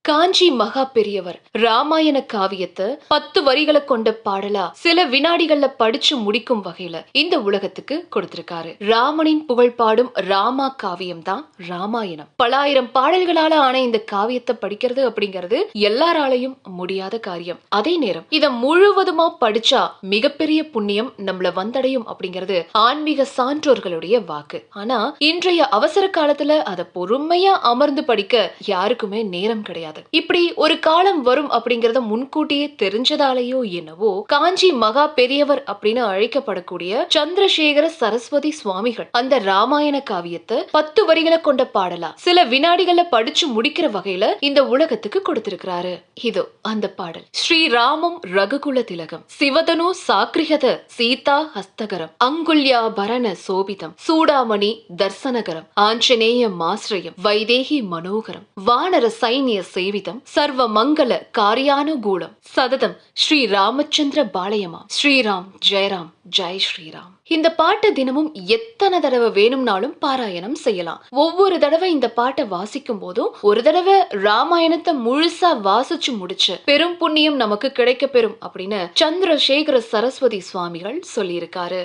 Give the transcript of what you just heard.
காஞ்சி மகா பெரியவர் ராமாயண காவியத்தை 10 வரிகளை கொண்ட பாடலா சில வினாடிகள்ல படிச்சு முடிக்கும் வகையில இந்த உலகத்துக்கு கொடுத்திருக்காரு. ராமனின் புகழ் பாடும் ராமா காவியம் தான் ராமாயணம். பல ஆயிரம் பாடல்களால ஆன இந்த காவியத்தை படிக்கிறது அப்படிங்கிறது எல்லாராலையும் முடியாத காரியம். அதே நேரம் இத முழுவதுமா படிச்சா மிகப்பெரிய புண்ணியம் நம்மள வந்தடையும் அப்படிங்கிறது ஆன்மீக சான்றோர்களுடைய வாக்கு. ஆனா இன்றைய அவசர காலத்துல அதை பொறுமையா அமர்ந்து படிக்க யாருக்குமே நேரம் கிடையாது. இப்படி ஒரு காலம் வரும் அப்படிங்கறத முன்கூட்டியே தெரிஞ்சதாலேயோ என்னவோ காஞ்சி மகா பெரியவர் அப்படின்னு அழைக்கப்படக்கூடிய சந்திரசேகர சரஸ்வதி சுவாமிகள் அந்த ராமாயண காவியத்தை 10 வரிகளை கொண்ட பாடலா சில வினாடிகள்ல படிச்சு முடிக்கிற வகையில இந்த உலகத்துக்கு கொடுத்திருக்கிறாரு. இதோ அந்த பாடல். ஸ்ரீராமம் ரகுகுல திலகம் சிவதனு சாக்ரிகத சீதா ஹஸ்தகரம் அங்குல்யாபரண சோபிதம் சூடாமணி தர்சனகரம் ஆஞ்சநேய மாஸ்ரயம் வைதேகி மனோகரம் வானர சைன்ய சேவிதம் சர்வ மங்கள காரியானுகூலம் சததம் ஸ்ரீ ராமச்சந்திர பாளையமா ஸ்ரீராம் ஜெயராம் ஜெய் ஸ்ரீராம். இந்த பாட்டை தினமும் எத்தனை தடவை வேணும்னாலும் பாராயணம் செய்யலாம். ஒவ்வொரு தடவை இந்த பாட்டை வாசிக்கும் போதும் ஒரு தடவை ராமாயணத்தை முழுசா வாசிச்சு முடிச்சு பெரும் புண்ணியம் நமக்கு கிடைக்க பெறும் அப்படின்னு சந்திரசேகர சரஸ்வதி சுவாமிகள் சொல்லியிருக்காரு.